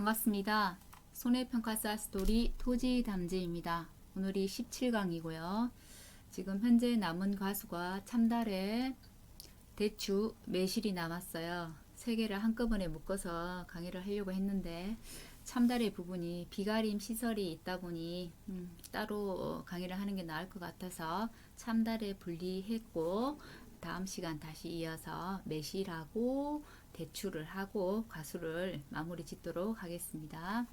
반갑습니다. 손해평가사 스토리 토지담지입니다. 오늘이 17강이고요. 지금 현재 남은 과수가 참달에 대추, 매실이 남았어요. 세 개를 한꺼번에 묶어서 강의를 하려고 했는데 참달의 부분이 비가림 시설이 있다 보니 따로 강의를 하는 게 나을 것 같아서 참달에 분리했고, 다음 시간 다시 이어서 매실하고 대추를 하고 과수를 마무리 짓도록 하겠습니다.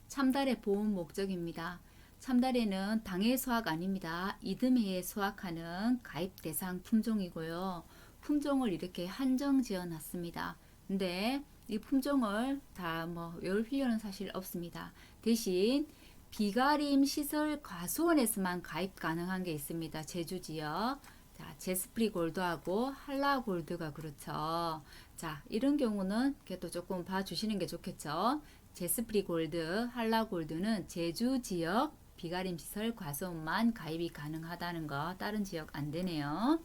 참달의 보험 목적입니다. 참달에는 당해 수확 아닙니다. 이듬해에 수확하는 가입 대상 품종이고요. 품종을 이렇게 한정 지어 놨습니다. 근데 이 품종을 다 외울 필요는 사실 없습니다. 대신 비가림 시설 과수원에서만 가입 가능한 게 있습니다. 제주 지역. 자, 제스프리 골드하고 한라 골드가 그렇죠. 자, 이런 경우는 그래도 조금 봐주시는 게 좋겠죠. 제스프리 골드, 한라 골드는 제주 지역 비가림 시설 과수원만 가입이 가능하다는 거, 다른 지역 안 되네요.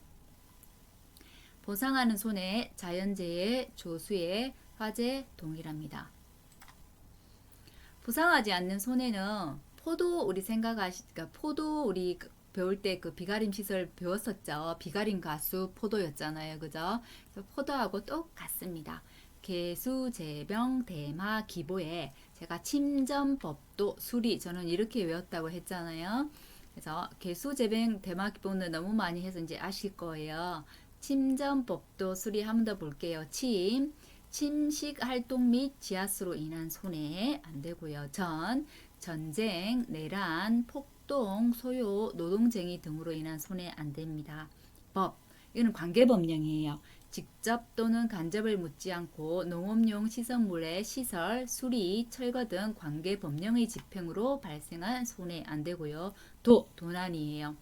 보상하는 손해, 자연재해, 조수의 화재 동일합니다. 보상하지 않는 손해는 포도 포도 우리 배울 때 그 비가림 시설 배웠었죠. 비가림 가수 포도였잖아요. 그죠? 그래서 포도하고 똑같습니다. 개수, 재병, 대마, 기보에 제가 침전법도, 수리, 저는 이렇게 외웠다고 했잖아요. 그래서 개수, 재병, 대마, 기보는 너무 많이 해서 이제 아실 거예요. 침전법도, 수리 한 번 더 볼게요. 침식 활동 및 지하수로 인한 손해 안 되고요. 전쟁, 내란, 폭동, 소요, 노동쟁의 등으로 인한 손해 안 됩니다. 법, 이거는 관계법령이에요. 직접 또는 간접을 묻지 않고 농업용 시설물의 시설, 수리, 철거 등 관계법령의 집행으로 발생한 손해 안 되고요. 도난이에요.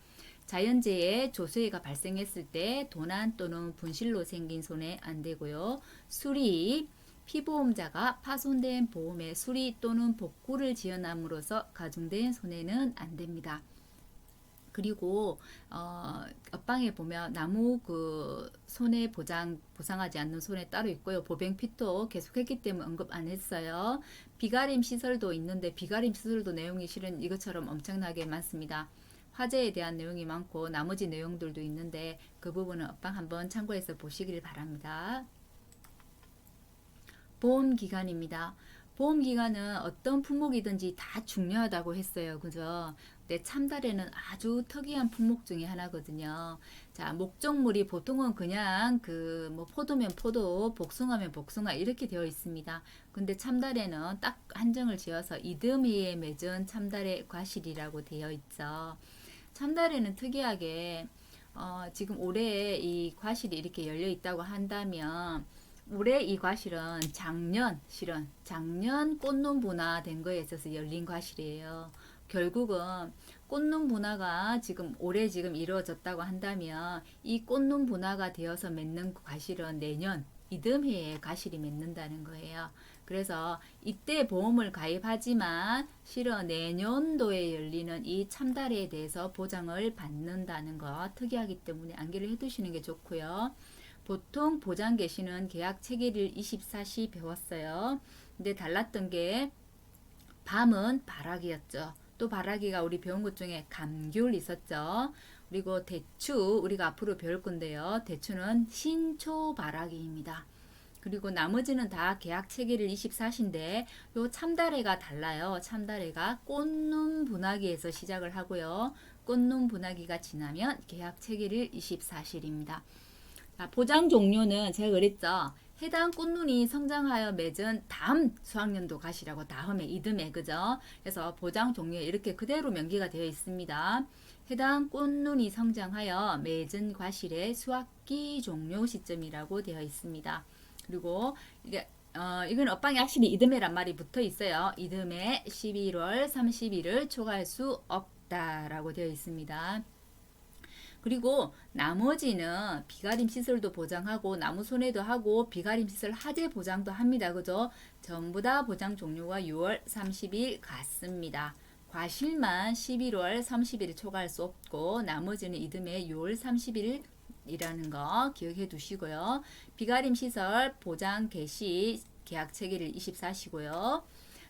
자연재해, 조수해가 발생했을 때 도난 또는 분실로 생긴 손해 안 되고요. 수리, 피보험자가 파손된 보험의 수리 또는 복구를 지연함으로써 가중된 손해는 안 됩니다. 그리고 옆방에 보면 나무 그 손해 보상하지 않는 손해 따로 있고요. 보뱅피도 계속했기 때문에 언급 안 했어요. 비가림 시설도 있는데 비가림 시설도 내용이 실은 이것처럼 엄청나게 많습니다. 화재에 대한 내용이 많고 나머지 내용들도 있는데 그 부분은 옆방 한번 참고해서 보시길 바랍니다. 보험기간입니다. 보험기간은 어떤 품목이든지 다 중요하다고 했어요. 그죠? 근데 참달에는 아주 특이한 품목 중에 하나거든요. 자, 목적물이 보통은 그냥 포도면 포도, 복숭아면 복숭아 이렇게 되어 있습니다. 근데 참달에는 딱 한정을 지어서 이듬해에 맺은 참달의 과실이라고 되어 있죠. 참달에는 특이하게 지금 올해 이 과실이 이렇게 열려 있다고 한다면 올해 이 과실은 작년 꽃눈 분화 된 거에 있어서 열린 과실이에요. 결국은 꽃눈 분화가 올해 이루어졌다고 한다면 이 꽃눈 분화가 되어서 맺는 과실은 내년 이듬해에 과실이 맺는다는 거예요. 그래서 이때 보험을 가입하지만 실은 내년도에 열리는 이 참달에 대해서 보장을 받는다는 거 특이하기 때문에 암기를 해두시는 게 좋고요. 보통 보장 계시는 계약 체계를 24시 배웠어요. 근데 달랐던 게 밤은 발악이었죠. 또 발악이가 우리 배운 것 중에 감귤 있었죠. 그리고 대추 우리가 앞으로 배울 건데요. 대추는 신초 발악이입니다. 그리고 나머지는 다 계약 체계를 24시인데 요 참달해가 달라요. 참달해가 꽃눈 분화기에서 시작을 하고요. 꽃눈 분화기가 지나면 계약 체계를 24시입니다. 보장 종료는 제가 그랬죠. 해당 꽃눈이 성장하여 맺은 다음 수학년도 가시라고 다음에 이듬해 그죠? 그래서 보장 종료에 이렇게 그대로 명기가 되어 있습니다. 해당 꽃눈이 성장하여 맺은 과실의 수학기 종료 시점이라고 되어 있습니다. 그리고 이건 업방에 확실히 이듬해란 말이 붙어 있어요. 이듬해 11월 30일을 초과할 수 없다라고 되어 있습니다. 그리고 나머지는 비가림 시설도 보장하고 나무 손해도 하고 비가림 시설 하재 보장도 합니다. 그죠? 전부 다 보장 종료가 6월 30일 같습니다. 과실만 11월 30일 초과할 수 없고 나머지는 이듬해 6월 30일 이라는 거 기억해 두시고요. 비가림 시설 보장 개시 계약 체결일 24시고요.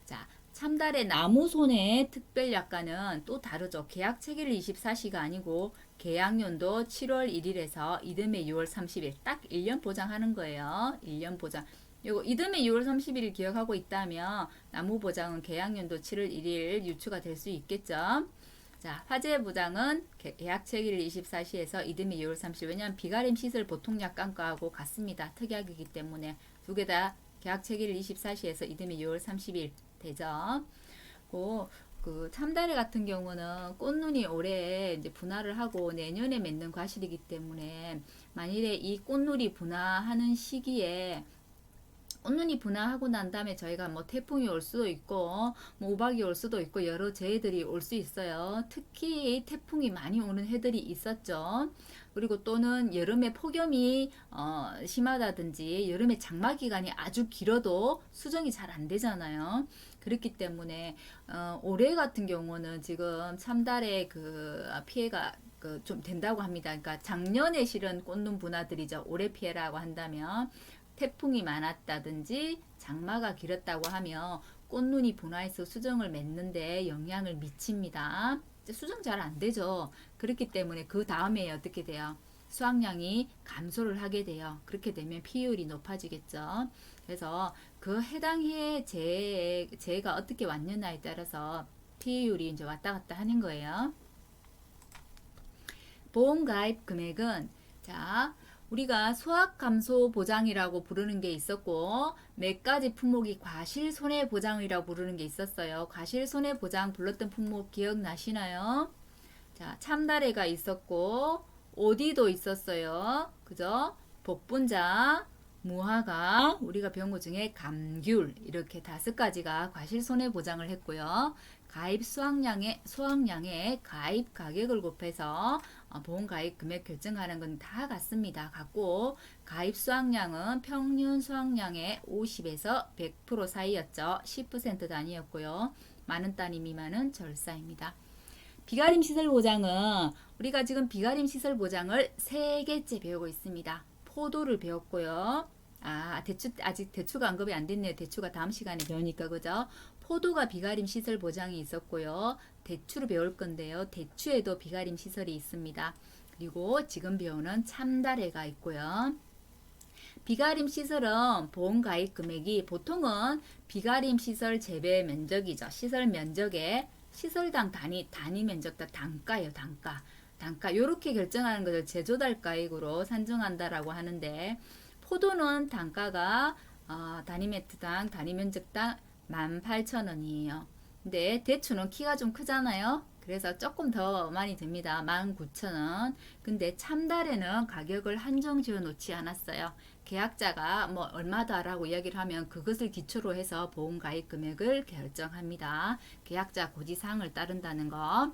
자, 참달의 나무손해 특별약관은 또 다르죠. 계약 체결일 24시가 아니고 계약연도 7월 1일에서 이듬해 6월 30일 딱 1년 보장하는 거예요. 1년 보장. 요거 이듬해 6월 30일 기억하고 있다면 나무 보장은 계약연도 7월 1일 유추가 될 수 있겠죠. 자, 화재 보장은 계약 체결일 24시에서 이듬해 6월 30일. 왜냐하면 비가림 시설 보통약관과하고 같습니다. 특약이기 때문에 두 개 다 계약 체결일 24시에서 이듬해 6월 30일 되죠. 그 참다래 같은 경우는 꽃눈이 올해 이제 분화를 하고 내년에 맺는 과실이기 때문에 만일에 이 꽃눈이 분화하는 시기에 꽃눈이 분화하고 난 다음에 저희가 뭐 태풍이 올 수도 있고 뭐 우박이 올 수도 있고 여러 재해들이 올 수 있어요. 특히 태풍이 많이 오는 해들이 있었죠. 그리고 또는 여름에 폭염이 심하다든지 여름에 장마 기간이 아주 길어도 수정이 잘 안 되잖아요. 그렇기 때문에 올해 같은 경우는 지금 참달의 그 피해가 좀 된다고 합니다. 그러니까 작년에 실은 꽃눈 분화들이죠. 올해 피해라고 한다면 태풍이 많았다든지 장마가 길었다고 하면 꽃눈이 분화해서 수정을 맺는데 영향을 미칩니다. 수정 잘 안 되죠. 그렇기 때문에 그 다음에 어떻게 돼요? 수확량이 감소를 하게 돼요. 그렇게 되면 피해율이 높아지겠죠. 그래서 그 해당 해 재해가 어떻게 왔느냐에 따라서 피해율이 이제 왔다 갔다 하는 거예요. 보험 가입 금액은 자, 우리가 수확 감소 보장이라고 부르는 게 있었고 몇 가지 품목이 과실 손해 보장이라고 부르는 게 있었어요. 과실 손해 보장 불렀던 품목 기억나시나요? 자, 참다래가 있었고 오디도 있었어요. 그죠? 복분자, 무화과, 우리가 배운 것 중에 감귤 이렇게 5가지가 과실 손해 보장을 했고요. 가입 수확량의 가입 가격을 곱해서 보험 가입 금액 결정하는 건 다 같습니다. 같고 가입 수확량은 평균 수확량의 50에서 100% 사이였죠. 10% 단위였고요. 많은 단위 미만은 절사입니다. 비가림 시설 보장은 우리가 지금 비가림 시설 보장을 3개째 배우고 있습니다. 포도를 배웠고요. 아직 대추가 언급이 안 됐네요. 대추가 다음 시간에 배우니까 그죠? 포도가 비가림 시설 보장이 있었고요. 대추를 배울 건데요. 대추에도 비가림 시설이 있습니다. 그리고 지금 배우는 참다래가 있고요. 비가림 시설은 보험 가입 금액이 보통은 비가림 시설 재배 면적이죠. 시설 면적의 시설당 단위 면적 다 단가예요. 단가 요렇게 결정하는 것을 제조달 가액으로 산정한다라고 하는데 포도는 단가가 단위 매트당 단위 면적당 18,000원이에요. 근데 대추는 키가 좀 크잖아요. 그래서 조금 더 많이 듭니다. 19,000원. 근데 참다래는 가격을 한정 지어 놓지 않았어요. 계약자가 뭐 얼마다라고 이야기를 하면 그것을 기초로 해서 보험 가입 금액을 결정합니다. 계약자 고지사항을 따른다는 거.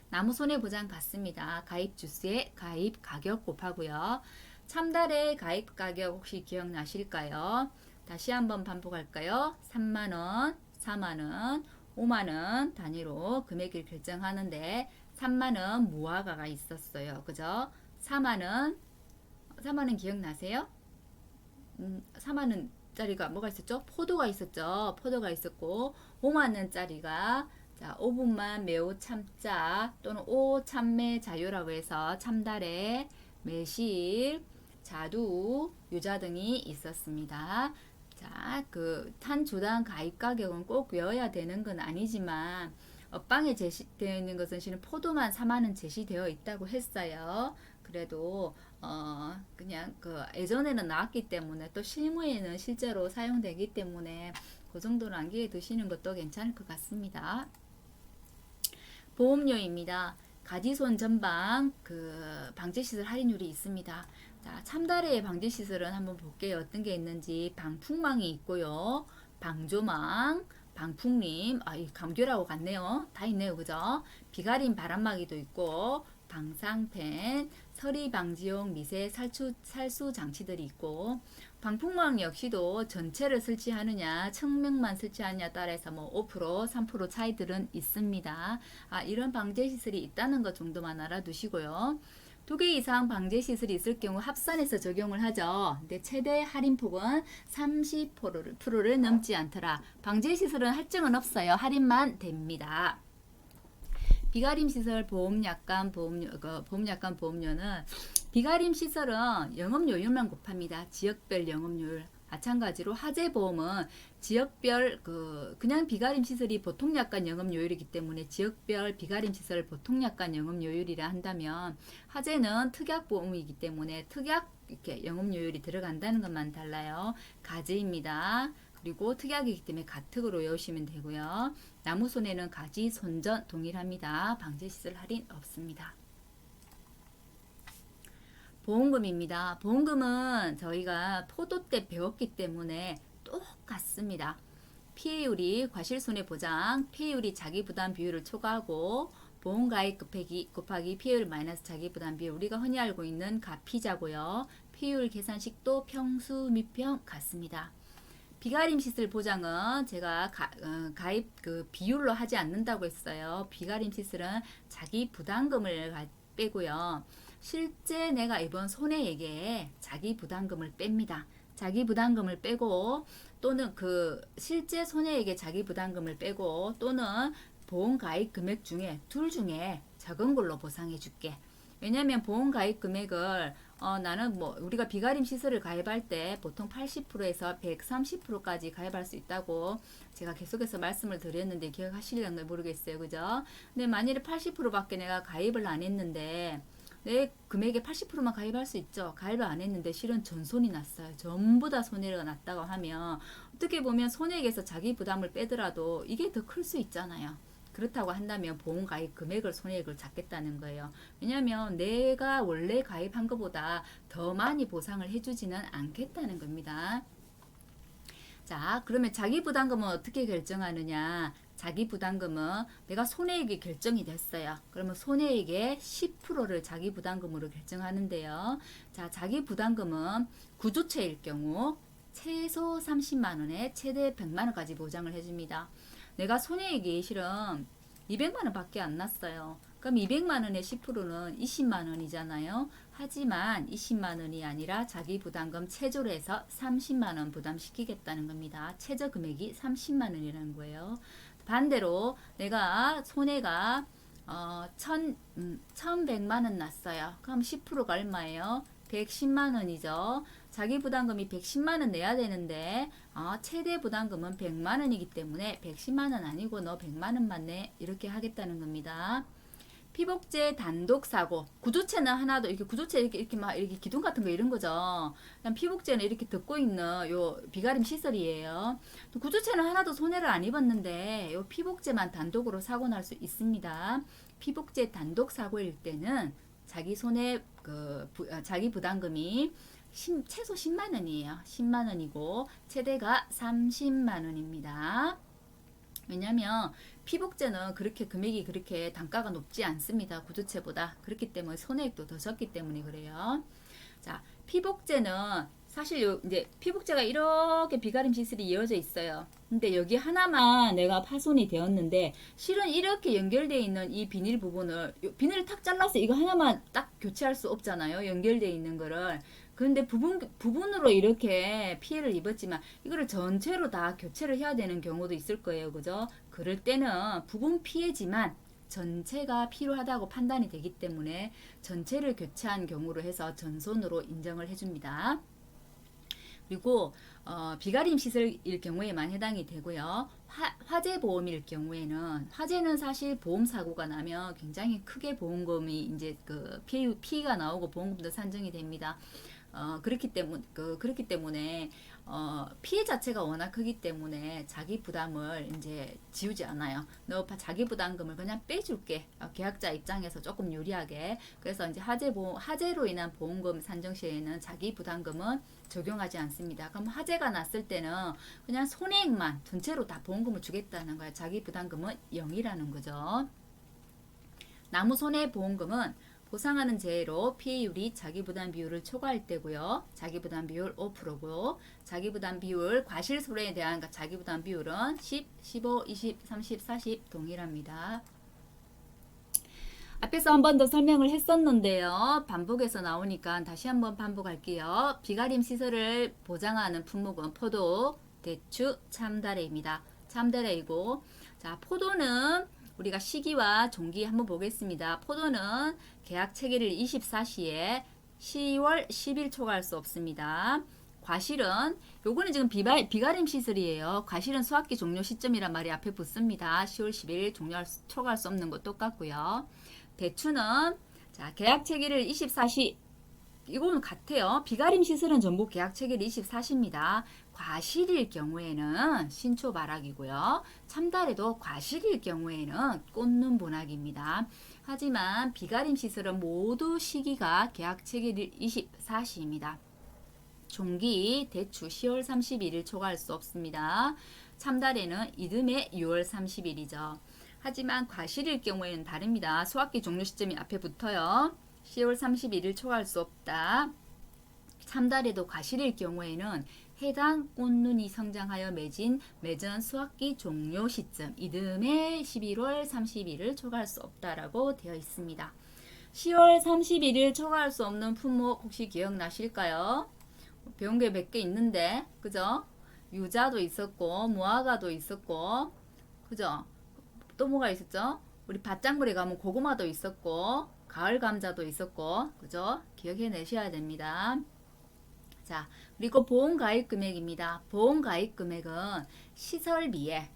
나무 손해보장 같습니다. 가입 주수의 가입 가격 곱하고요. 참달의 가입 가격 혹시 기억나실까요? 다시 한번 반복할까요? 3만원, 4만원, 5만원 단위로 금액을 결정하는데 3만원 무화과가 있었어요. 그죠? 4만원 기억나세요? 4만원짜리가 뭐가 있었죠? 포도가 있었죠. 포도가 있었고 5만원짜리가 자, 5분만 매우 참자 또는 오 참매 자유라고 해서 참달에 매실, 자두, 유자 등이 있었습니다. 자, 그 탄주당 가입 가격은 꼭 외워야 되는 건 아니지만 업방에 제시되어 있는 것은 실은 포도만 4만원 제시되어 있다고 했어요. 그래도 그냥 그 예전에는 나왔기 때문에 또 실무에는 실제로 사용되기 때문에 그 정도는 암기해 두시는 것도 괜찮을 것 같습니다. 보험료입니다. 가지손 전방 그 방제시설 할인율이 있습니다. 자, 참다래의 방제시설은 한번 볼게요. 어떤 게 있는지. 방풍망이 있고요. 방조망, 방풍림, 이 감귤하고 같네요. 다 있네요. 그죠? 비가림 바람막이도 있고 방상팬, 서리 방지용 미세 살수 장치들이 있고 방풍망 역시도 전체를 설치하느냐 측면만 설치하느냐 따라서 뭐 5%, 3% 차이들은 있습니다. 이런 방제시설이 있다는 것 정도만 알아두시고요. 두 개 이상 방제 시설이 있을 경우 합산해서 적용을 하죠. 근데 최대 할인폭은 30%를 넘지 않더라. 방제 시설은 할증은 없어요. 할인만 됩니다. 비가림 시설 보험약관 보험약관 보험료는 비가림 시설은 영업요율만 곱합니다. 지역별 영업요율. 마찬가지로 화재보험은 지역별 그냥 비가림 시설이 보통약관 영업요율이기 때문에 지역별 비가림 시설 보통약관 영업요율이라 한다면 화재는 특약보험이기 때문에 특약 이렇게 영업요율이 들어간다는 것만 달라요. 가지입니다. 그리고 특약이기 때문에 가특으로 외우시면 되고요. 나무손해는 가지, 손전 동일합니다. 방제시설 할인 없습니다. 보험금입니다. 보험금은 저희가 포도 때 배웠기 때문에 똑같습니다. 피해율이 과실손해보장, 피해율이 자기부담 비율을 초과하고 보험가입 곱하기 피해율 마이너스 자기부담 비율, 우리가 흔히 알고 있는 가피자고요. 피해율 계산식도 평수 미평 같습니다. 비가림 시설 보장은 제가 가입 비율로 하지 않는다고 했어요. 비가림 시설은 자기 부담금을 빼고요. 실제 내가 이번 손해액에 자기 부담금을 뺍니다. 자기 부담금을 빼고 또는 실제 손해액에 자기 부담금을 빼고 또는 보험 가입 금액 중에 둘 중에 적은 걸로 보상해 줄게. 왜냐면 보험 가입 금액을 나는 우리가 비가림 시설을 가입할 때 보통 80%에서 130%까지 가입할 수 있다고 제가 계속해서 말씀을 드렸는데 기억하시려는 모르겠어요. 그죠? 근데 만일에 80%밖에 내가 가입을 안 했는데 내 금액의 80%만 가입할 수 있죠. 가입을 안 했는데 실은 전손이 났어요. 전부 다 손해가 났다고 하면 어떻게 보면 손해액에서 자기 부담을 빼더라도 이게 더 클 수 있잖아요. 그렇다고 한다면 보험 가입 금액을 손해액을 잡겠다는 거예요. 왜냐하면 내가 원래 가입한 것보다 더 많이 보상을 해주지는 않겠다는 겁니다. 자, 그러면 자기 부담금은 어떻게 결정하느냐? 자기 부담금은 내가 손해액이 결정이 됐어요. 그러면 손해액의 10%를 자기 부담금으로 결정하는데요. 자, 자기 부담금은 구조체일 경우 최소 30만 원에 최대 100만 원까지 보장을 해줍니다. 내가 손해액이 실은 200만 원 밖에 안 났어요. 그럼 200만 원의 10%는 20만 원이잖아요. 하지만 20만 원이 아니라 자기 부담금 최저로 해서 30만 원 부담시키겠다는 겁니다. 최저 금액이 30만 원이라는 거예요. 반대로 내가 손해가 1100만 원 났어요. 그럼 10%가 얼마예요? 110만 원이죠. 자기 부담금이 110만 원 내야 되는데 최대 부담금은 100만 원이기 때문에 110만 원 아니고 너 100만 원만 내 이렇게 하겠다는 겁니다. 피복제 단독 사고 구조체는 하나도 이렇게 구조체 이렇게 막 이렇게 기둥 같은 거 이런 거죠. 그냥 피복제는 이렇게 듣고 있는 요 비가림 시설이에요. 또 구조체는 하나도 손해를 안 입었는데 요 피복제만 단독으로 사고 날 수 있습니다. 피복제 단독 사고일 때는 자기 손해 자기 부담금이 최소 10만 원이에요. 10만 원이고 최대가 30만 원입니다. 왜냐면 피복제는 그렇게 금액이 그렇게 단가가 높지 않습니다. 구조체보다. 그렇기 때문에 손해액도 더 적기 때문에 그래요. 자, 피복제는 사실 이제 피복제가 이렇게 비가림 시설이 이어져 있어요. 근데 여기 하나만 내가 파손이 되었는데 실은 이렇게 연결되어 있는 이 비닐 부분을 비닐을 탁 잘라서 이거 하나만 딱 교체할 수 없잖아요. 연결되어 있는 거를. 근데 부분으로 이렇게 피해를 입었지만 이거를 전체로 다 교체를 해야 되는 경우도 있을 거예요. 그죠? 그럴 때는 부분 피해지만 전체가 필요하다고 판단이 되기 때문에 전체를 교체한 경우로 해서 전손으로 인정을 해줍니다. 그리고 비가림 시설일 경우에만 해당이 되고요. 화재 보험일 경우에는 화재는 사실 보험 사고가 나면 굉장히 크게 보험금이 이제 피해가 나오고 보험금도 산정이 됩니다. 그렇기 때문에 피해 자체가 워낙 크기 때문에 자기 부담을 이제 지우지 않아요. 너 자기 부담금을 그냥 빼줄게. 계약자 입장에서 조금 유리하게. 그래서 이제 화재로 인한 보험금 산정 시에는 자기 부담금은 적용하지 않습니다. 그럼 화재가 났을 때는 그냥 손해액만 전체로 다 보험금을 주겠다는 거예요. 자기 부담금은 0이라는 거죠. 나무 손해보험금은 보상하는 재해로 피해율이 자기부담 비율을 초과할 때고요. 자기부담 비율 5%고 자기부담 비율 과실손해에 대한 자기부담 비율은 10, 15, 20, 30, 40 동일합니다. 앞에서 한 번 더 설명을 했었는데요. 반복해서 나오니까 다시 한번 반복할게요. 비가림 시설을 보장하는 품목은 포도, 대추, 참다래입니다. 참다래이고, 자, 포도는 우리가 시기와 종기 한번 보겠습니다. 포도는 계약 체결일 24시에 10월 10일 초과할 수 없습니다. 과실은 요거는 지금 비가림 시설이에요. 과실은 수확기 종료 시점이란 말이 앞에 붙습니다. 10월 10일 초과할 수 없는 거 똑같고요. 대추는 자, 계약 체결일 24시 이거는 같아요. 비가림 시설은 전부 계약 체결일 24시입니다. 과실일 경우에는 신초 발악이고요. 참다래도 과실일 경우에는 꽂는 분학입니다. 하지만 비가림 시설은 모두 시기가 계약 체결일 24시입니다. 종기 대추 10월 31일 초과할 수 없습니다. 참다래는 이듬해 6월 30일이죠. 하지만 과실일 경우에는 다릅니다. 수확기 종료 시점이 앞에 붙어요. 10월 31일 초과할 수 없다. 참다래도 과실일 경우에는 해당 꽃눈이 성장하여 맺은 수확기 종료 시점 이듬해 11월 31일 초과할 수 없다라고 되어 있습니다. 10월 31일 초과할 수 없는 품목 혹시 기억나실까요? 배운 게 몇 개 있는데, 그죠? 유자도 있었고, 무화과도 있었고, 그죠? 또 뭐가 있었죠? 우리 밭작물에 가면 고구마도 있었고, 가을 감자도 있었고, 그죠? 기억해내셔야 됩니다. 자, 그리고 보험가입 금액입니다. 보험가입 금액은 시설비에,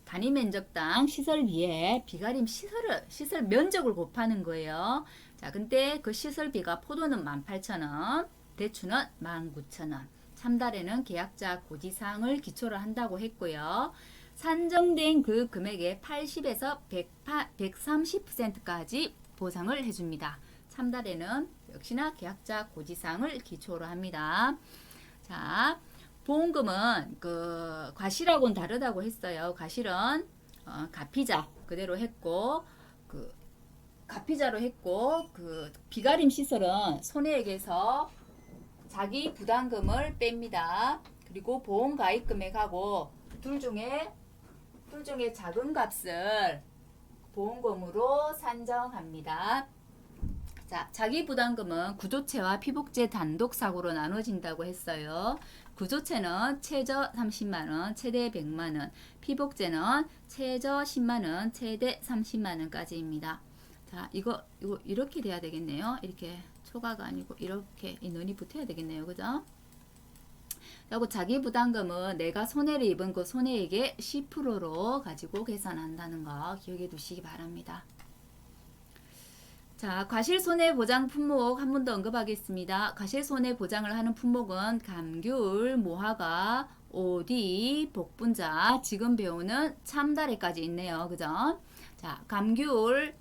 단위 면적당 시설비에 비가림 시설 면적을 곱하는 거예요. 자, 근데 그 시설비가 포도는 18,000원, 대추는 19,000원, 참다래는 계약자 고지사항을 기초로 한다고 했고요. 산정된 그 금액의 80에서 130%까지 보상을 해줍니다. 참다래는 역시나 계약자 고지사항을 기초로 합니다. 자, 보험금은 그 과실하고는 다르다고 했어요. 과실은 가피자 그대로 했고 가피자로 했고 비가림 시설은 손해액에서 자기 부담금을 뺍니다. 그리고 보험 가입 금액하고 둘 중에 작은 값을 보험금으로 산정합니다. 자, 자기 부담금은 구조체와 피복제 단독 사고로 나눠진다고 했어요. 구조체는 최저 30만원, 최대 100만원, 피복제는 최저 10만원, 최대 30만원까지입니다. 자, 이거 이렇게 돼야 되겠네요. 이렇게 초과가 아니고 이렇게 이 눈이 붙어야 되겠네요. 그죠? 그리고 자기 부담금은 내가 손해를 입은 그 손해액의 10%로 가지고 계산한다는 거 기억해 두시기 바랍니다. 자, 과실손해보장 품목 한 번 더 언급하겠습니다. 과실손해보장을 하는 품목은 감귤, 무화과, 오디, 복분자, 지금 배우는 참다래까지 있네요. 그죠? 자, 감귤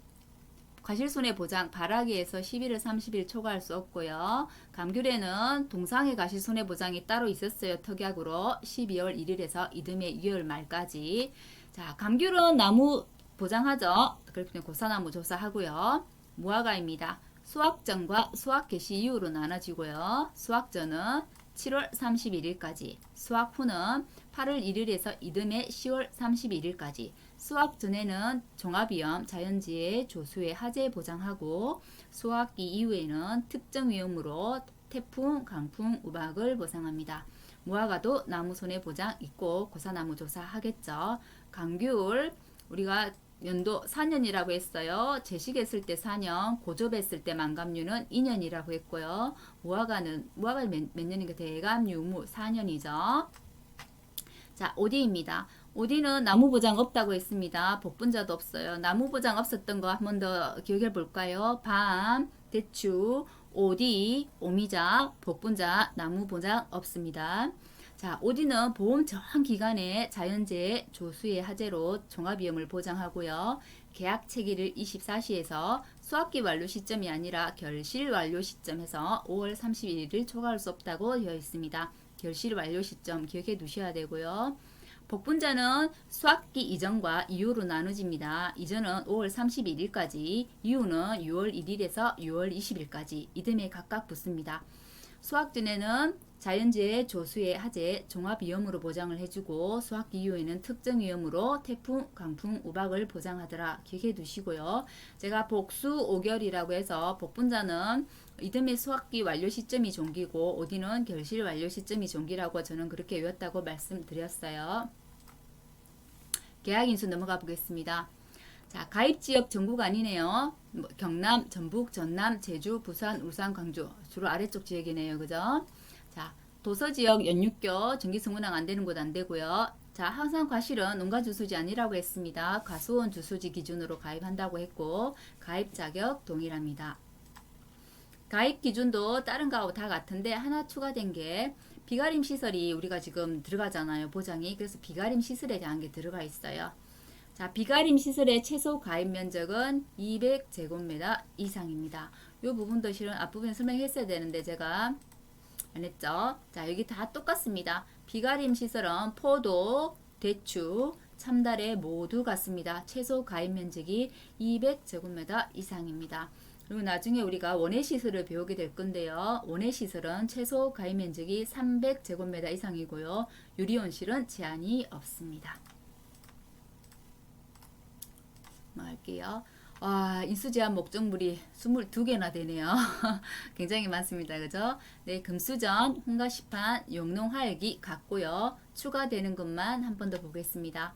과실손해보장 발화기에서 11월 30일 초과할 수 없고요. 감귤에는 동상의 과실손해보장이 따로 있었어요. 특약으로 12월 1일에서 이듬해 2월 말까지. 자, 감귤은 나무 보장하죠. 그렇게 고사나무 조사하고요. 무화과입니다. 수확전과 수확 개시 이후로 나눠지고요. 수확전은 7월 31일까지, 수확 후는 8월 1일에서 이듬해 10월 31일까지. 수확 전에는 종합위험, 자연재해, 조수의 하재 보장하고 수확기 이후에는 특정 위험으로 태풍, 강풍, 우박을 보상합니다. 무화과도 나무 손해 보장 있고 고사나무 조사하겠죠. 감귤 우리가 연도 4년이라고 했어요. 재식했을 때 4년, 고접했을 때 만감류는 2년이라고 했고요. 무화과는 몇 년인가 대감유무 4년이죠. 자, 오디입니다. 오디는 나무 보장 없다고 했습니다. 복분자도 없어요. 나무 보장 없었던 거 한 번 더 기억해 볼까요? 밤, 대추, 오디, 오미자, 복분자, 나무 보장 없습니다. 자, 오디는 보험 저항 기간에 자연재해, 조수의 하재로 종합위험을 보장하고요. 계약 체기를 24시에서 수확기 완료 시점이 아니라 결실 완료 시점에서 5월 31일을 초과할 수 없다고 되어 있습니다. 결실 완료 시점 기억해 두셔야 되고요. 복분자는 수확기 이전과 이후로 나눠집니다. 이전은 5월 31일까지, 이후는 6월 1일에서 6월 20일까지 이듬해 각각 붙습니다. 수확전에는 자연재해, 조수해, 하재, 종합위험으로 보장을 해주고 수확 이후에는 특정 위험으로 태풍, 강풍, 우박을 보장하더라. 기억해 두시고요. 제가 복수 5개월이라고 해서 복분자는 이듬해 수확기 완료 시점이 종기고 오디는 결실 완료 시점이 종기라고 저는 그렇게 외웠다고 말씀드렸어요. 계약인수 넘어가 보겠습니다. 자, 가입지역 전국가 아니네요. 경남, 전북, 전남, 제주, 부산, 울산, 광주 주로 아래쪽 지역이네요. 그죠? 자, 도서지역 연육교 전기성분당 안되는 곳 안되고요. 자, 항상 과실은 농가주수지 아니라고 했습니다. 과수원 주수지 기준으로 가입한다고 했고 가입 자격 동일합니다. 가입 기준도 다른 거하고 다 같은데 하나 추가된 게 비가림 시설이 우리가 지금 들어가잖아요. 보장이. 그래서 비가림 시설에 대한 게 들어가 있어요. 자, 비가림 시설의 최소 가입 면적은 200제곱미터 이상입니다. 이 부분도 실은 앞부분에 설명했어야 되는데 제가 안 했죠. 자, 여기 다 똑같습니다. 비가림 시설은 포도, 대추, 참다래 모두 같습니다. 최소 가입 면적이 200제곱미터 이상입니다. 그리고 나중에 우리가 원예 시설을 배우게 될 건데요. 원예 시설은 최소 가입 면적이 300제곱미터 이상이고요. 유리온실은 제한이 없습니다. 할게요. 와, 인수제한 목적물이 22개나 되네요. 굉장히 많습니다. 그죠? 네, 금수전, 홍가시판, 용농하역이 같고요. 추가되는 것만 한 번 더 보겠습니다.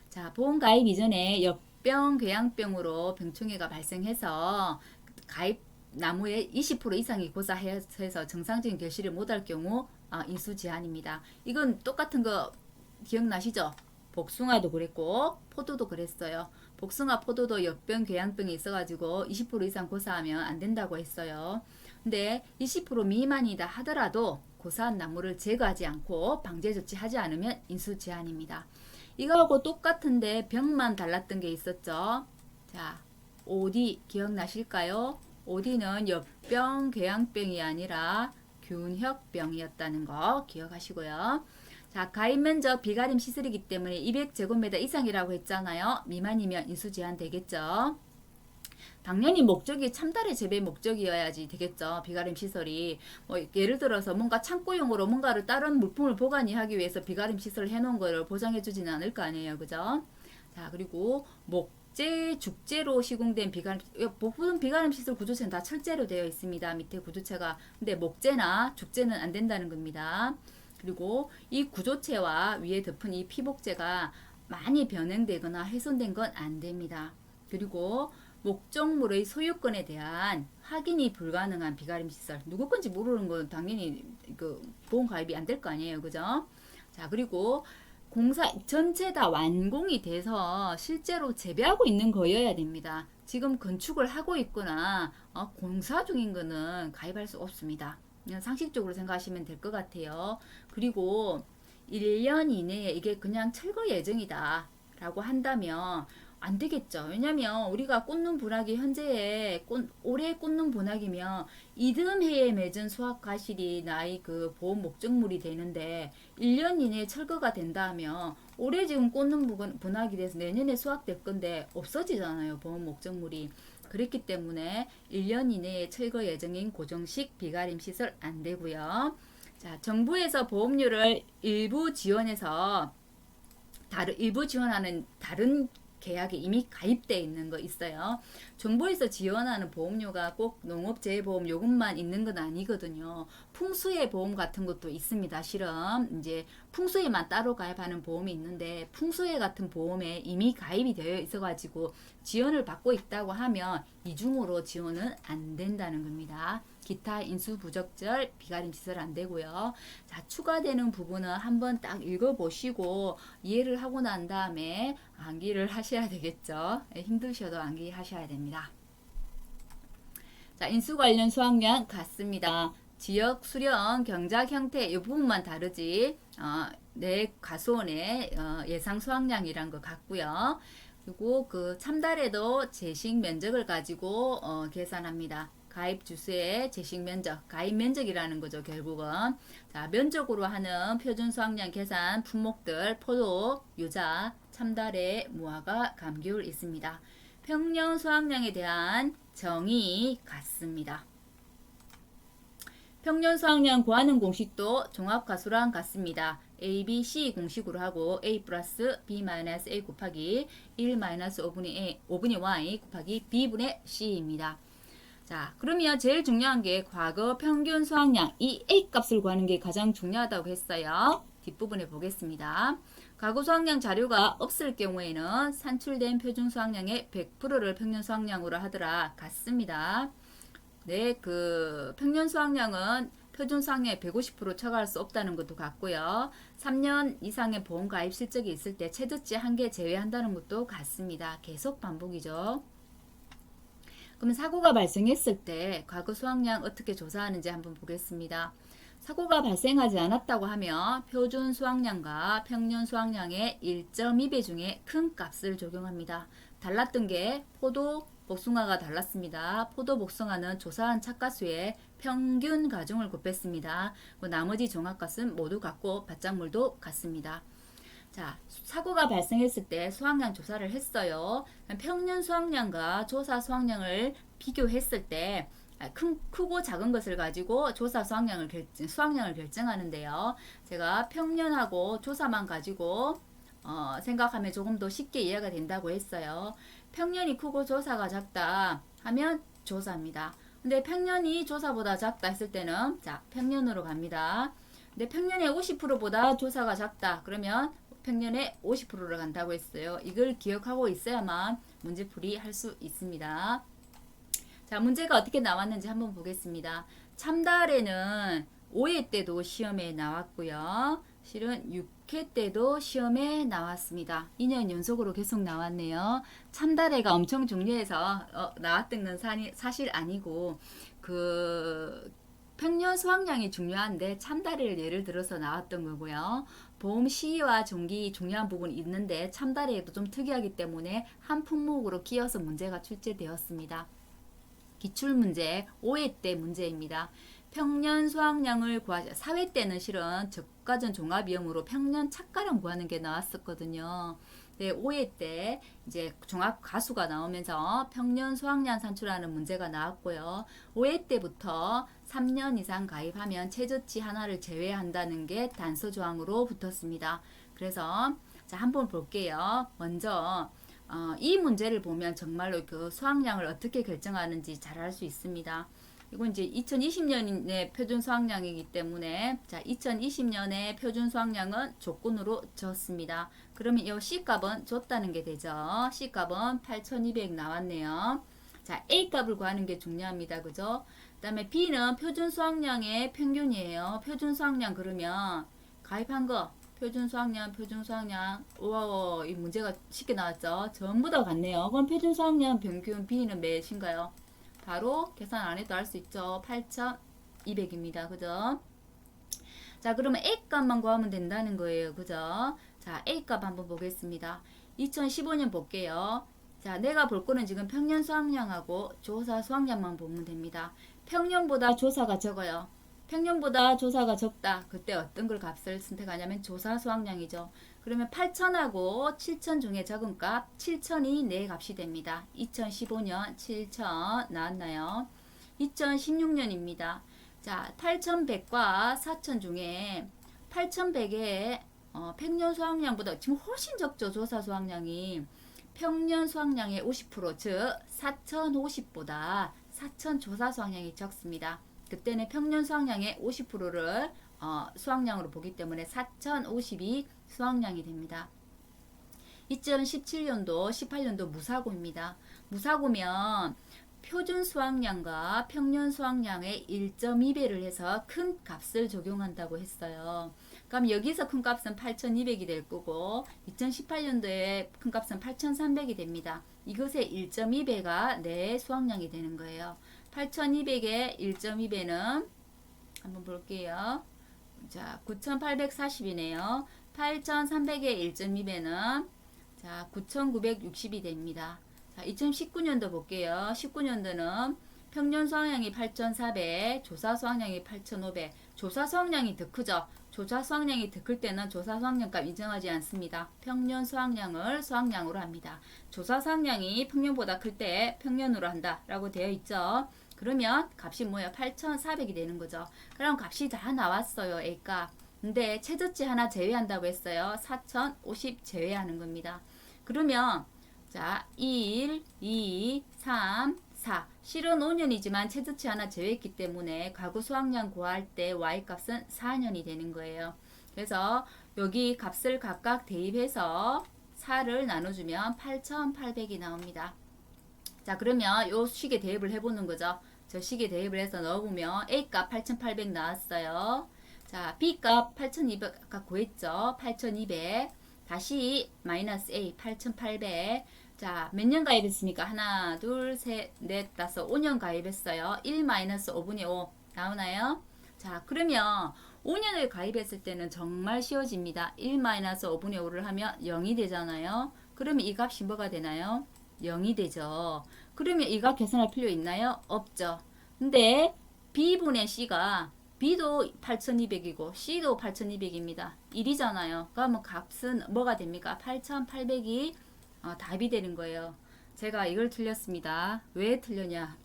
자, 보험 가입 이전에 역병, 궤양병으로 병충해가 발생해서 가입 나무의 20% 이상이 고사해서 정상적인 결실을 못할 경우 인수 제한입니다. 이건 똑같은 거 기억나시죠? 복숭아도 그랬고 포도도 그랬어요. 복숭아, 포도도 역병, 궤양병이 있어가지고 20% 이상 고사하면 안 된다고 했어요. 근데 20% 미만이다 하더라도 고사한 나무를 제거하지 않고 방제 조치하지 않으면 인수 제한입니다. 이거하고 똑같은데 병만 달랐던 게 있었죠. 자, OD 기억나실까요? OD는 역병, 궤양병이 아니라 균형병이었다는 거 기억하시고요. 자, 가입 면적 비가림 시설이기 때문에 200제곱미터 이상이라고 했잖아요. 미만이면 인수 제한 되겠죠. 당연히 목적이 참다래 재배 목적이어야지 되겠죠. 비가림 시설이 예를 들어서 뭔가 창고용으로 뭔가를 다른 물품을 보관이 하기 위해서 비가림 시설을 해놓은 거를 보장해 주지는 않을 거 아니에요. 그죠? 자, 그리고 목재, 죽재로 시공된 비가림, 모든 비가림 시설 구조체는 다 철제로 되어 있습니다. 밑에 구조체가. 근데 목재나 죽재는 안 된다는 겁니다. 그리고 이 구조체와 위에 덮은 이 피복재가 많이 변형되거나 훼손된 건 안 됩니다. 그리고 목적물의 소유권에 대한 확인이 불가능한 비가림 시설. 누구 건지 모르는 건 당연히 그 보험 가입이 안 될 거 아니에요. 그죠? 자, 그리고 공사 전체 다 완공이 돼서 실제로 재배하고 있는 거여야 됩니다. 지금 건축을 하고 있거나 공사 중인 거는 가입할 수 없습니다. 그냥 상식적으로 생각하시면 될 것 같아요. 그리고 1년 이내에 이게 그냥 철거 예정이다 라고 한다면 안 되겠죠. 왜냐면 우리가 꽂는 분학이 현재의 올해 꽂는 분학이면 이듬해에 맺은 수확 과실이 나의 그 보험 목적물이 되는데 1년 이내에 철거가 된다면 올해 지금 꽂는 분학이 돼서 내년에 수확될 건데 없어지잖아요. 보험 목적물이. 그렇기 때문에 1년 이내에 철거 예정인 고정식 비가림 시설 안 되고요. 자, 정부에서 보험료를 일부 지원해서 일부 지원하는 다른 계약에 이미 가입되어 있는 거 있어요. 정부에서 지원하는 보험료가 꼭 농업재해보험 요금만 있는 건 아니거든요. 풍수해 보험 같은 것도 있습니다. 실은 이제 풍수해만 따로 가입하는 보험이 있는데 풍수해 같은 보험에 이미 가입이 되어 있어가지고 지원을 받고 있다고 하면 이중으로 지원은 안 된다는 겁니다. 기타 인수 부적절 비가림 시설 안 되고요. 자, 추가되는 부분은 한번 딱 읽어보시고 이해를 하고 난 다음에 암기를 하셔야 되겠죠. 힘드셔도 암기하셔야 됩니다. 자, 인수 관련 수확량 같습니다. 지역 수령, 경작 형태 이 부분만 다르지 내 과수원의 예상 수확량이란 것 같고요. 그리고 그 참달에도 재식 면적을 가지고 계산합니다. 가입 주수의 재식 면적, 가입 면적이라는 거죠, 결국은. 자, 면적으로 하는 표준 수확량 계산 품목들, 포도, 유자, 참다래, 무화과, 감귤 있습니다. 평년 수확량에 대한 정의 같습니다. 평년 수학량 구하는 공식도 종합가수랑 같습니다. A, B, C 공식으로 하고 A 플러스 B 마이너스 A 곱하기 1 마이너스 5분의 Y 곱하기 B분의 C입니다. 자, 그러면 제일 중요한 게 과거 평균 수학량 이 A 값을 구하는 게 가장 중요하다고 했어요. 뒷부분에 보겠습니다. 과거 수학량 자료가 없을 경우에는 산출된 표준 수학량의 100%를 평균 수학량으로 하더라 같습니다. 네, 그 평균 수학량은 표준 수학량의 150% 처가할 수 없다는 것도 같고요. 3년 이상의 보험 가입 실적이 있을 때 최저치 1개 제외한다는 것도 같습니다. 계속 반복이죠. 그럼 사고가 발생했을 때 과거 수학량 어떻게 조사하는지 한번 보겠습니다. 사고가 발생하지 않았다고 하면 표준 수학량과 평년 수학량의 1.2배 중에 큰 값을 적용합니다. 달랐던 게 포도, 복숭아가 달랐습니다. 포도, 복숭아는 조사한 착가수의 평균 가중을 곱했습니다. 나머지 종합값은 모두 같고 밭작물도 같습니다. 자, 사고가 발생했을 때 수학량 조사를 했어요. 평년 수학량과 조사 수학량을 비교했을 때 크고 작은 것을 가지고 조사 수학량을 결정하는데요. 제가 평년하고 조사만 가지고 생각하면 조금 더 쉽게 이해가 된다고 했어요. 평년이 크고 조사가 작다 하면 조사입니다. 근데 평년이 조사보다 작다 했을 때는 자, 평년으로 갑니다. 근데 평년의 50%보다 조사가 작다 그러면 평년의 50%를 간다고 했어요. 이걸 기억하고 있어야만 문제풀이 할 수 있습니다. 자, 문제가 어떻게 나왔는지 한번 보겠습니다. 참달에는 5회 때도 시험에 나왔고요. 실은 6회 때도 시험에 나왔습니다. 2년 연속으로 계속 나왔네요. 참달해가 엄청 중요해서 나왔던 건 사실 아니고 그 평년 수학량이 중요한데 참다리를 예를 들어서 나왔던 거고요. 보험 시와 종기 중요한 부분이 있는데 참다리에도 좀 특이하기 때문에 한 품목으로 끼어서 문제가 출제되었습니다. 기출문제 5회 때 문제입니다. 평년 수학량을 구하자. 4회 때는 실은 저가전 종합위험으로 평년 착가량 구하는 게 나왔었거든요. 네, 5회 때 이제 종합 가수가 나오면서 평년 수학량 산출하는 문제가 나왔고요. 5회 때부터 3년 이상 가입하면 최저치 하나를 제외한다는 게 단서 조항으로 붙었습니다. 그래서 자, 한번 볼게요. 먼저 이 문제를 보면 정말로 그 수학량을 어떻게 결정하는지 잘 알 수 있습니다. 이건 이제 2020년의 표준 수학량이기 때문에 자, 2020년의 표준 수학량은 조건으로 줬습니다. 그러면 이 C값은 줬다는 게 되죠. C값은 8200 나왔네요. 자, A값을 구하는 게 중요합니다. 그죠? 그 다음에 B는 표준 수학량의 평균이에요. 표준 수학량 그러면 가입한 거 표준 수학량. 우와, 이 문제가 쉽게 나왔죠. 전부 다 같네요. 그럼 표준 수학량 평균 B는 몇인가요? 바로 계산 안 해도 알 수 있죠. 8200입니다. 그죠? 자, 그러면 A값만 구하면 된다는 거예요. 그죠? 자, A값 한번 보겠습니다. 2015년 볼게요. 자, 내가 볼 거는 지금 평년 수학량하고 조사 수학량만 보면 됩니다. 평년보다 조사가 적어요. 평년보다 조사가 적다. 그때 어떤 걸 값을 선택하냐면 조사 수학량이죠. 그러면 8,000하고 7,000 중에 적은 값 7,000이 내 값이 됩니다. 2015년 7,000 나왔나요? 2016년입니다. 자, 8,100과 4,000 중에 8,100의 평년 수학량보다 지금 훨씬 적죠. 조사 수학량이. 평년 수학량의 50%, 즉 4,050보다 4,000 조사 수학량이 적습니다. 그때는 평년 수학량의 50%를 수학량으로 보기 때문에 4,050이 수학량이 됩니다. 2017년도, 18년도 무사고입니다. 무사고면 표준 수학량과 평년 수학량의 1.2배를 해서 큰 값을 적용한다고 했어요. 그럼 여기서 큰 값은 8,200이 될 거고 2018년도에 큰 값은 8,300이 됩니다. 이것의 1.2배가 내 수학량이 되는 거예요. 8,200의 1.2배는 한번 볼게요. 자, 9,840이네요. 8,300의 1.2배는 자, 9,960이 됩니다. 자, 2019년도 볼게요. 19년도는 평년 수학량이 8,400, 조사 수학량이 8,500. 조사 수학량이 더 크죠. 조사 수학량이 더 클 때는 조사 수학량값 인정하지 않습니다. 평년 수학량을 수학량으로 합니다. 조사 수학량이 평년보다 클 때 평년으로 한다 라고 되어 있죠. 그러면 값이 뭐예요? 8,400이 되는 거죠. 그럼 값이 다 나왔어요. A값. 근데 최저치 하나 제외한다고 했어요. 4,050 제외하는 겁니다. 그러면 자 1, 2, 3, 4 실은 5년이지만 최저치 하나 제외했기 때문에 가구 수확량 구할 때 Y값은 4년이 되는 거예요. 그래서 여기 값을 각각 대입해서 4를 나눠주면 8,800이 나옵니다. 자 그러면 요 식에 대입을 해보는 거죠. 저 식에 대입을 해서 넣어보면 A값 8,800 나왔어요. 자 B값 8,200 아까 구했죠. 8,200 다시 마이너스 A 8,800 자 몇 년 가입했습니까? 하나 둘셋넷 다섯 5년 가입했어요. 1 마이너스 5분의 5 나오나요? 자 그러면 5년을 가입했을 때는 정말 쉬워집니다. 1 마이너스 5분의 5를 하면 0이 되잖아요. 그러면 이 값이 뭐가 되나요? 0이 되죠. 그러면 이 값 계산할 필요 있나요? 없죠. 근데 B분의 C가 B도 8200이고 C도 8200입니다. 1이잖아요. 그러면 값은 뭐가 됩니까? 8800이 답이 되는 거예요. 제가 이걸 틀렸습니다. 왜 틀렸냐?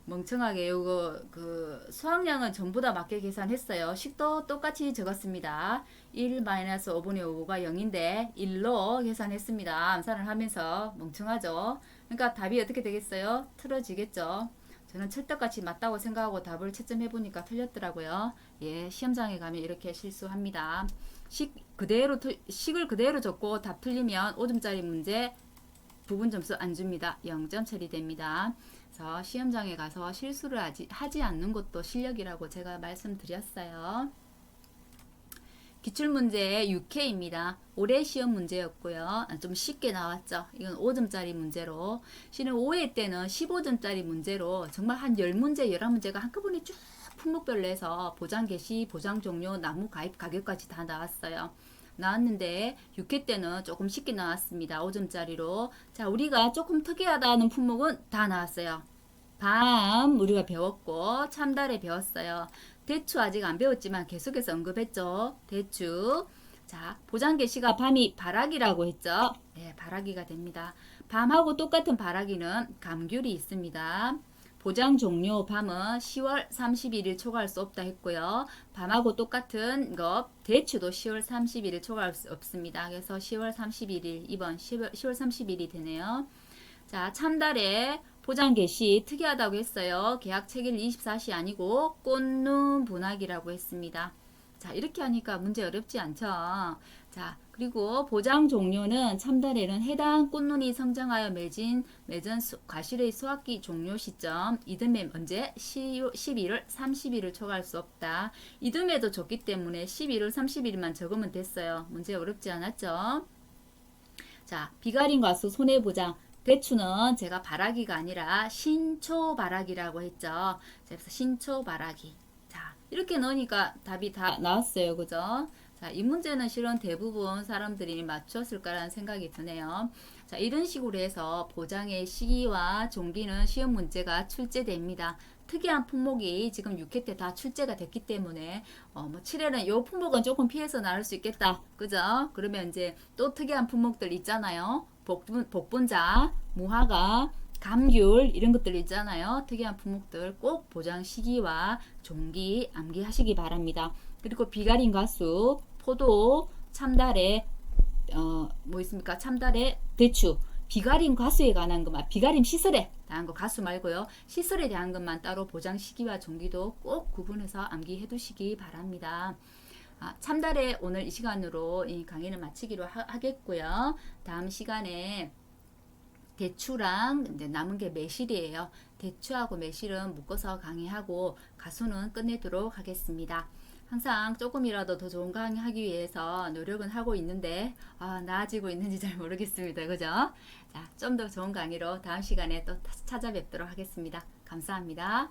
멍청하게 요거 그 수학량은 전부 다 맞게 계산했어요. 식도 똑같이 적었습니다. 1-5분의 5가 0인데 1로 계산했습니다. 암산을 하면서 멍청하죠. 그러니까 답이 어떻게 되겠어요? 틀어지겠죠. 저는 찰떡같이 맞다고 생각하고 답을 채점해 보니까 틀렸더라고요. 예, 시험장에 가면 이렇게 실수합니다. 식을 그대로 적고 답 틀리면 5점짜리 문제 부분 점수 안 줍니다. 0점 처리됩니다. 그래서 시험장에 가서 실수를 하지 않는 것도 실력이라고 제가 말씀드렸어요. 기출문제 6회입니다. 올해 시험 문제였고요. 좀 쉽게 나왔죠. 이건 5점짜리 문제로. 실은 5회 때는 15점짜리 문제로 정말 한 10문제, 11문제가 한꺼번에 쭉 품목별로 해서 보장 개시, 보장 종료, 나무 가입 가격까지 다 나왔어요. 나왔는데 6회 때는 조금 쉽게 나왔습니다. 5점짜리로. 자, 우리가 조금 특이하다는 품목은 다 나왔어요. 밤 우리가 배웠고 참달에 배웠어요. 대추 아직 안 배웠지만 계속해서 언급했죠. 대추. 자, 보장 개시가 밤이 바라기라고 했죠. 네, 바라기가 됩니다. 밤하고 똑같은 바라기는 감귤이 있습니다. 보장 종료 밤은 10월 31일 초과할 수 없다 했고요. 밤하고 똑같은 거 대추도 10월 31일 초과할 수 없습니다. 그래서 10월 31일 이번 10월 30일이 되네요. 자, 참달에 보장 개시 특이하다고 했어요. 계약 체결 24시 아니고 꽃눈 분화기라고 했습니다. 자, 이렇게 하니까 문제 어렵지 않죠. 자, 그리고 보장 종료는 참달에는 해당 꽃눈이 성장하여 맺은 과실의 수확기 종료 시점 이듬해 언제 11월 30일을 초과할 수 없다. 이듬해도 줬기 때문에 11월 30일만 적으면 됐어요. 문제 어렵지 않았죠. 자, 비가림 과수 손해보장 대추는 제가 바라기가 아니라 신초바라기라고 했죠. 그래서 신초바라기. 자, 이렇게 넣으니까 답이 다 나왔어요. 그죠? 자, 이 문제는 실은 대부분 사람들이 맞췄을까라는 생각이 드네요. 자, 이런 식으로 해서 보장의 시기와 종기는 시험 문제가 출제됩니다. 특이한 품목이 지금 6회 때 다 출제가 됐기 때문에 뭐 7회는 요 품목은 조금 피해서 나올 수 있겠다. 그죠? 그러면 이제 또 특이한 품목들 있잖아요. 복분자, 무화과, 감귤 이런 것들 있잖아요. 특이한 품목들 꼭 보장 시기와 종기 암기하시기 바랍니다. 그리고 비가림 가수, 포도, 참달에 뭐 있습니까? 참달에 대추, 비가림 가수에 관한 것만, 비가림 시설에 대한 거 가수 말고요. 시설에 대한 것만 따로 보장 시기와 종기도 꼭 구분해서 암기해 두시기 바랍니다. 참달에 오늘 이 시간으로 이 강의를 마치기로 하겠고요. 다음 시간에 대추랑 이제 남은 게 매실이에요. 대추하고 매실은 묶어서 강의하고 가수는 끝내도록 하겠습니다. 항상 조금이라도 더 좋은 강의 하기 위해서 노력은 하고 있는데 나아지고 있는지 잘 모르겠습니다. 그죠? 자, 좀 더 좋은 강의로 다음 시간에 또 찾아뵙도록 하겠습니다. 감사합니다.